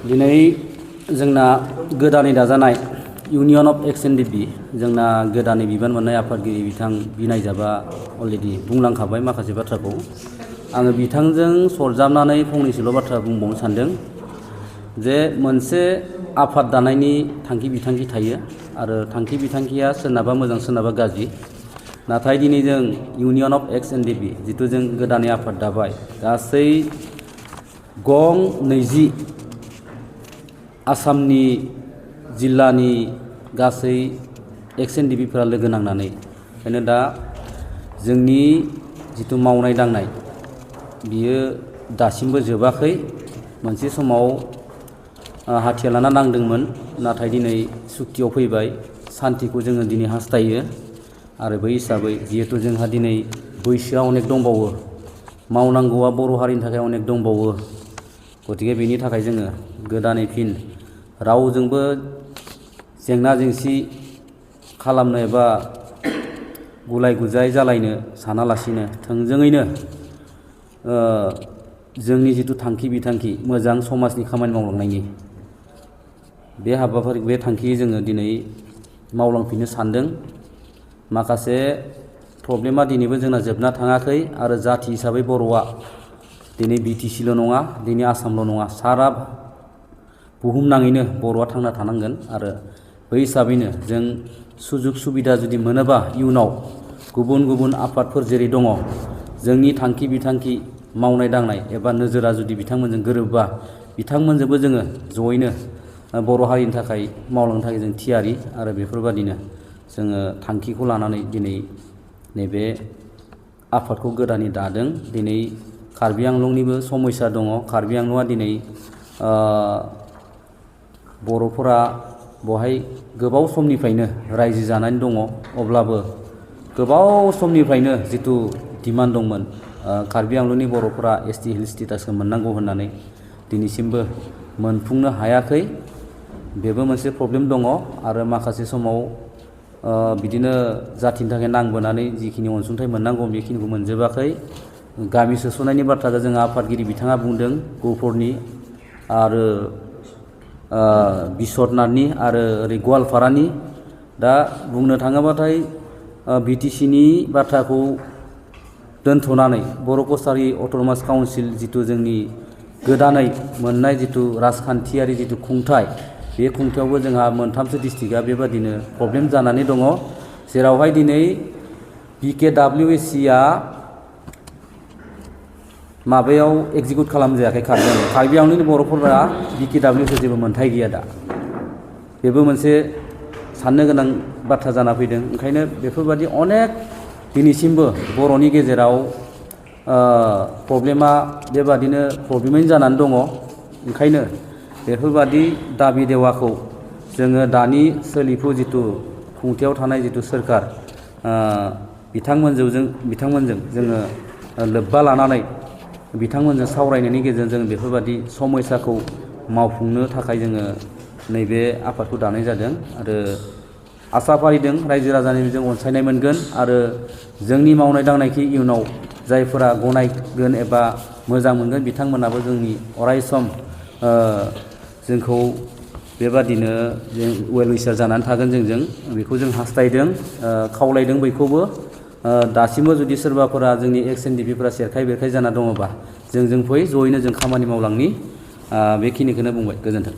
दिनै जोंना गोदानै दाजानाय union of X N D P जोंना गोदानै बिबान मोननाय आफादगिरि बिथां बिनायजाबा अलरेडि बुंलांखाबाय माखासे बाथ्राखौ। आङो बिथांजों सरजाबनानै फंनैसोल' बाथ्रा बुंबावनो सानदों जे मोनसे आफाद दानायनि थांखि बिथांखि थायो आरो थांखि बिथांखिया सोरनाबा मोजां सोरनाबा गाज्रि। नाथाय दिनै जों union of X N D P जिथु जों गोदानै आफाद दाबाय गासै गं 20 आसामनि जिल्लानि गासै एक्स एन डि पिफोरा लोगो नांनानै ओंखायनो दा जोंनि जिथु मावनाय दांनाय बियो दासिमबो जोबाखै। मोनसे समाव हाथियार लाना नांदोंमोन, नाथाय दिनै सुक्तियाव फैबाय। सान्तिखौ जोङो दिनै हास्थायो आरो बै हिसाबै जिहेतु जोंहा दिनै बैसोआ अनेक दंबावो, मावनांगौआ बर' हारिनि थाखाय अनेक दंबावो। गतिके बेनि थाखाय जोङो गोदानै फिन रावजोंबो जेंना जेंसि खालामनो एबा गुलाय गुजाय जालायनो सानालासिनो थोंजोङैनो जोंनि जिथु थांखि बिथांखि मोजां समाजनि खामानि मावलांनायनि बे हाबाफारि बे थांखि जोङो दिनै मावलांफिननो सानदों। माखासे प्रब्लेमा दिनैबो जोंना जोबना थाङाखै आरो जाथि हिसाबै बर'आ दिनै बिटिसिल' नङा, दिनै आसामल' नङा, सारा बुहुमनाङैनो बर'आ थांना थानांगोन। आरो बै हिसाबैनो जों सुजुग सुबिदा जुदि मोनोबा इयुनाव गुबुन गुबुन आफादफोर जेरै दङ, जोंनि थांखि बिथांखि मावनाय दांनाय एबा नोजोरा जुदि बिथांमोनजों गोरोबबा बिथांमोनजोंबो जोङो जयैनो बर' हारिनि थाखाय मावलांनो थाखाय जों थियारि। आरो बेफोरबादिनो जोङो थांखिखौ लानानै दिनै नैबे आफादखौ गोदानै दादों। दिनै कार्बि आंलंनिबो समयसा दङ। कार्बि आंलंआ दिनै बर'फोरा बहाय गोबाव समनिफ्रायनो रायजो जानानै दङ, अब्लाबो गोबाव समनिफ्रायनो जिथु डिमान्ड दंमोन कार्बि आंलंनि बर'फोरा एसटि हिल स्टेटासखौ मोननांगौ होननानै दिनैसिमबो मोनफुंनो हायाखै। बेबो मोनसे प्रब्लेम दङ। आरो माखासे समाव बिदिनो जाथिनि थाखाय नांबोनानै जिखिनि अनसुंथाइ मोननांगौ बेखिनिखौ मोनजोबाखै। गामि सोसननायनि बाथ्राखौ जोंहा आफादगिरि बिथाङा बुंदों गहपुरनि आरो बिस्वनाथनि आरो ओरै गवालपारानि। दा बुंनो थाङोबाथाय बिटिसिनि बाथ्राखौ दोनथ'नानै बर' कसारि अट'नमास काउन्सिल जिथु जोंनि गोदानै मोननाय जिथु राजखान्थियारि जिथु खुंथाय, बे खुंथायावबो जोंहा मोनथामसो डिस्ट्रिक्टआ बेबादिनो प्रब्लेम जानानै दङ, जेरावहाय दिनै BKWSCआ माबायाव एग्जिकिउट खालामजायाखै। कार्बि आंलंनि बर'फोरा BKWSCआव जेबो मोनथाय गैया दा। बेबो मोनसे साननो गोनां बाथ्रा जाना फैदों। ओंखायनो बेफोरबादि अनेक दिनैसिमबो बर'नि गेजेराव प्रब्लेमा बेबादिनो प्रब्लेमैनो जानानै दङ। ओंखायनो बेफोरबादि दाबि देवाखौ जोङो दानि सोलिफु जिथु खुंथायाव थानाय जिथु सोरखार बिथांमोनजों जोङो लोब्बा लानानै बिथांमोनजों सावरायनायनि गेजेरजों बेफोरबादि समयसाखौ मावफुंनो थाखाय जोङो नैबे आफादखौ दानाय जादों। आरो आसा फारिदों रायजो राजानि जों अनसायनाय मोनगोन आरो जोंनि मावनाय दांनायखौ इयुनाव जायफोरा गनायगोन एबा मोजां मोनगोन बिथांमोनाबो जोंनि अरायसम जोंखौ बेबादिनो जों वेल उइसार जानानै थागोन जोंजों, बेखौ जों हास्थायदों, खावलायदों बयखौबो। दासिमबो जुदि सोरबाफोरा जोंनि एक्स एन डि पिफोरा सेरखाय बेरखाय जाना दङबा जों फै जयैनो जों खामानि मावलांनि। बेखिनिखौनो बुंबाय। गोजोन्थों।